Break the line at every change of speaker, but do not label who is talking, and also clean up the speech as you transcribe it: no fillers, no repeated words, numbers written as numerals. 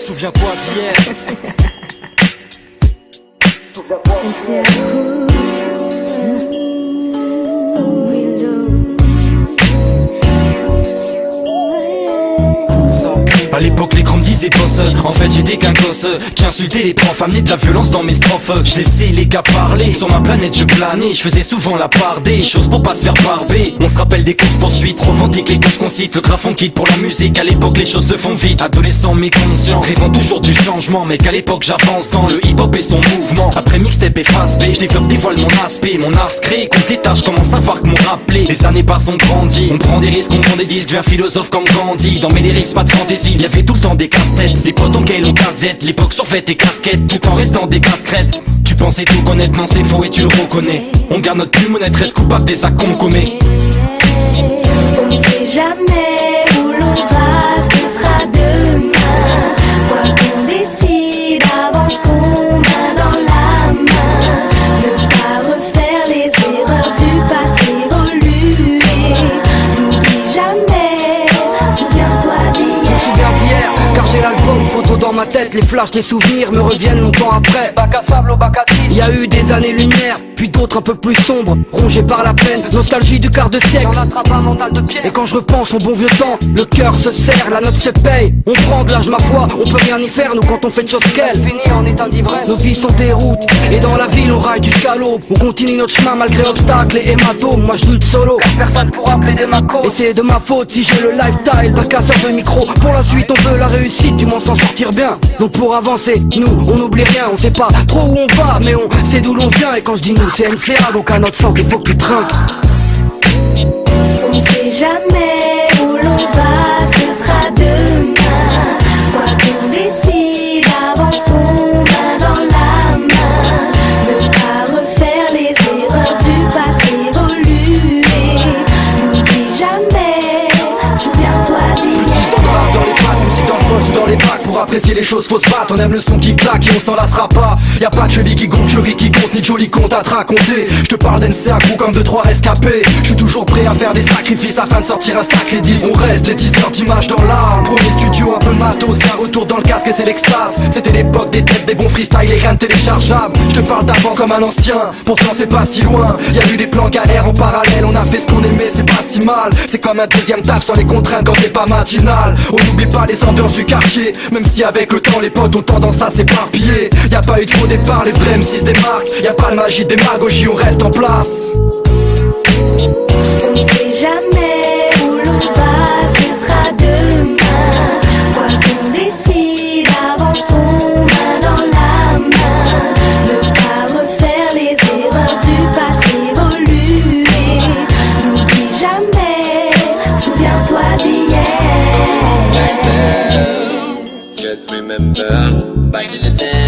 Souviens-toi d'hier. À l'époque les grands disaient boss, en fait j'étais qu'un gosse qui insultait les profs, amenait de la violence dans mes strophes. Je laissais les gars parler, sur ma planète je planais. Je faisais souvent la part des choses pour pas se faire barber. On se rappelle des courses poursuites, revendique les causes qu'on cite. Le graphe on quitte pour la musique, à l'époque les choses se font vite. Adolescent mais conscient, rêvant toujours du changement. Mais qu'à l'époque j'avance dans le hip-hop et son mouvement. Après mixtape et face B, je développe dévoile mon aspect. Mon art se crée, compte les tâches, commence à voir que mon rappelé. Les années passent, on grandit, on prend des risques, on prend des disques. Viens philosophe comme Gandhi, dans mes lyrics pas de fantaisie. Il y avait tout le temps des casse-têtes, les potes auxquels on casse-vête. L'époque survêt et casquettes, tout en restant des casquettes. Tu pensais tout connaître, non c'est faux et tu le reconnais. On garde notre plume honnête, reste coupable des actes qu'on commet.
On ne sait jamais où l'on va, ce sera demain. Quoi qu'on décide, avançons main dans la main. Ne pas refaire les erreurs du passé, évoluer. N'oublie jamais, souviens-toi d'hier.
Je me souviens d'hier, car j'ai l'album, photo dans ma tête. Les flashs des souvenirs me reviennent longtemps après. Bac à sable au bac à 10. Y a eu des années-lumière, puis d'autres un peu plus sombres, rongées par la peine, nostalgie du quart de siècle. J'en attrape un mental de pied. Et quand je repense au bon vieux temps, le cœur se serre, la note se paye. On prend de l'âge ma foi, on peut rien y faire nous quand on fait de choses qu'elle. On finit en état d'ivresse, nos vies sont des routes. Et dans la ville on raille jusqu'à l'aube. On continue notre chemin malgré obstacles et hématomes. Moi je lutte solo, car personne pourra plaider ma cause. Et c'est de ma faute si j'ai le lifestyle d'un casseur de micro. Pour la suite on veut la réussite, du moins s'en sortir bien. Donc pour avancer, nous on n'oublie rien. On sait pas trop où on va, mais on sait d'où l'on vient. Et quand je dis nous c'est MCA, donc à notre sang qu'il faut que tu trinques.
On ne sait jamais où l'on va, ce sera demain. Quoi qu'on décide, avançons main dans la main. Ne pas refaire les erreurs du passé, évoluer. N'oublie jamais, souviens-toi d'hier.
Dans les packs, musique dans le poste ou dans les packs. Pour apprécier les choses faut se battre. On aime le son qui claque et on s'en lassera pas. Y'a pas de cheville qui gonfle, jury qui compte, ni de joli compte à te raconter. Je te parle d'NCA coup comme de 3 rescapés. Je suis toujours prêt à faire des sacrifices afin de sortir un sacré 10. On reste des 10 heures d'image dans l'âme. Premier studio, un peu de matos, c'est un retour dans le casque et c'est l'extase. C'était l'époque des têtes, des bons freestyles et rien de téléchargeable. Je te parle d'avant comme un ancien, pourtant c'est pas si loin. Y'a eu des plans galères en parallèle, on a fait ce qu'on aimait, c'est pas si mal. C'est comme un deuxième taf sans les contraintes quand c'est pas matinal. On n'oublie pas les ambiances du quartier, même si avec le temps les potes ont tendance à s'éparpiller. Y'a pas eu de faux départ, les vrais M6 se démarquent. Y'a pas de magie, démagogie, on reste en place.
On ne sait jamais où l'on va, ce sera demain. Quoi qu'on décide, avançons main dans la main. Ne pas refaire les erreurs du passé, évoluer. N'oublie jamais, souviens-toi d'hier.
Just remember back in the day.